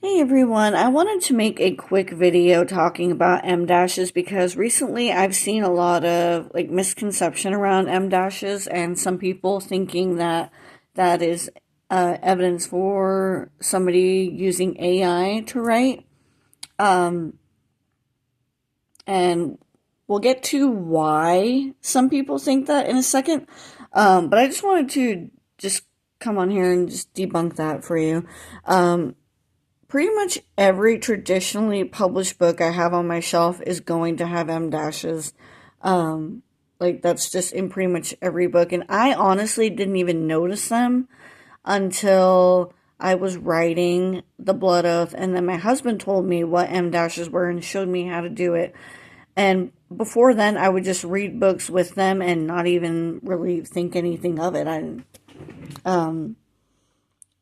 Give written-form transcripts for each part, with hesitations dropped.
Hey everyone, I wanted to make a quick video talking about M dashes because recently I've seen a lot of misconception around M dashes and some people thinking that that is evidence for somebody using AI to write. Um, and we'll get to why some people think that in a second. But I just wanted to just come on here and just debunk that for you. Um, Pretty much every traditionally published book I have on my shelf is going to have M dashes. That's just in pretty much every book. And I honestly didn't even notice them until I was writing The Blood Oath. And then my husband told me what M dashes were and showed me how to do it. And before then, I would just read books with them and not even really think anything of it. Um,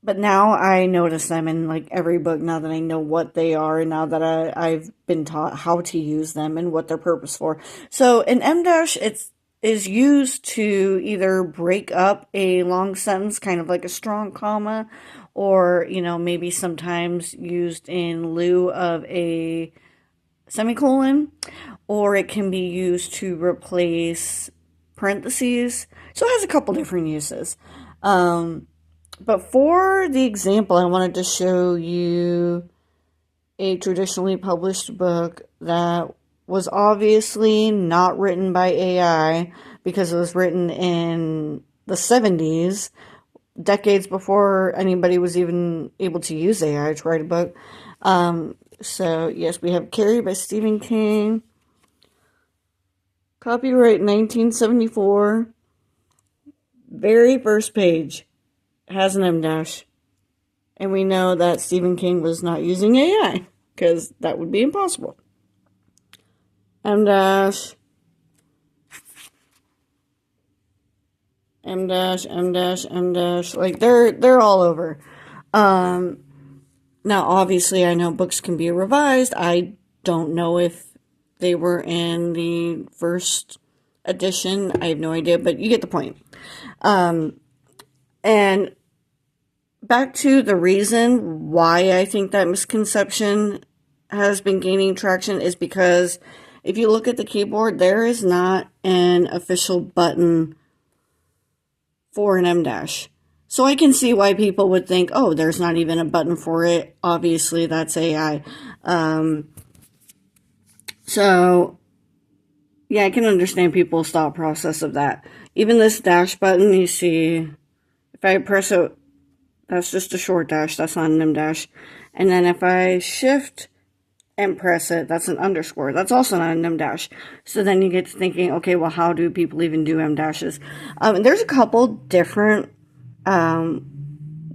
but now I notice them in every book now that I know what they are and now that I've been taught how to use them and what they're purpose for. So an M dash is used to either break up a long sentence, kind of like a strong comma, or maybe sometimes used in lieu of a semicolon, or it can be used to replace parentheses. So it has a couple different uses. But for the example, I wanted to show you a traditionally published book that was obviously not written by AI because it was written in the 70s, decades before anybody was even able to use AI to write a book. So, yes, we have Carrie by Stephen King, copyright 1974, very first page has an M dash. And we know that Stephen King was not using AI, because that would be impossible. M dash, M dash, M dash, M dash. They're all over. Now obviously I know books can be revised. I don't know if they were in the first edition. I have no idea, but you get the point. And back to the reason why I think that misconception has been gaining traction is because if you look at the keyboard, there is not an official button for an M dash. So I can see why people would think, oh, there's not even a button for it. Obviously, that's AI. So, yeah, I can understand people's thought process of that. Even this dash button, you see, if I press it, that's just a short dash. That's not an M dash. And then if I shift and press it, that's an underscore. That's also not an M dash. So then you get to thinking, okay, well, how do people even do M dashes? There's a couple different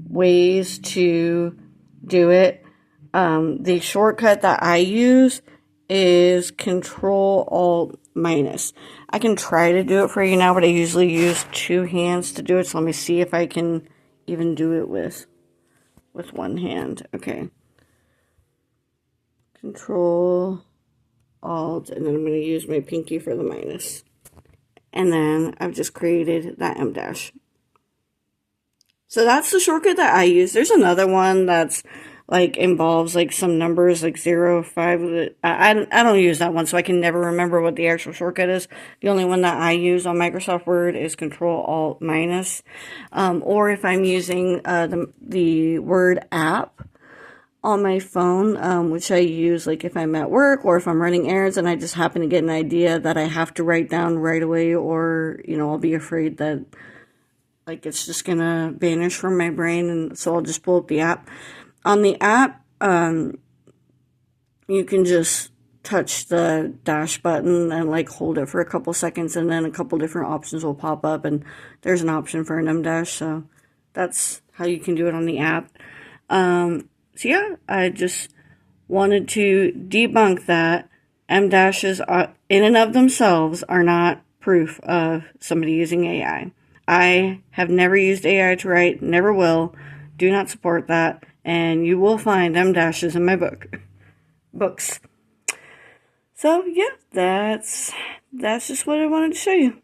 ways to do it. The shortcut that I use is Control Alt minus. I can try to do it for you now, but I usually use two hands to do it. So let me see if I can even do it with one hand. Okay. Control Alt, and then I'm going to use my pinky for the minus. And then I've just created that M dash. So that's the shortcut that I use. There's another one that's involves some numbers 0, 5. I don't use that one, so I can never remember what the actual shortcut is. The only one that I use on Microsoft Word is Control Alt minus. Or if I'm using the Word app on my phone, which I use if I'm at work or if I'm running errands and I just happen to get an idea that I have to write down right away, or I'll be afraid that it's just gonna vanish from my brain, and so I'll just pull up the app. On the app, you can just touch the dash button and hold it for a couple seconds, and then a couple different options will pop up, and there's an option for an M dash, so that's how you can do it on the app. So yeah, I just wanted to debunk that M dashes in and of themselves are not proof of somebody using AI. I have never used AI to write, never will, do not support that, and you will find M dashes in my books. So yeah, that's just what I wanted to show you.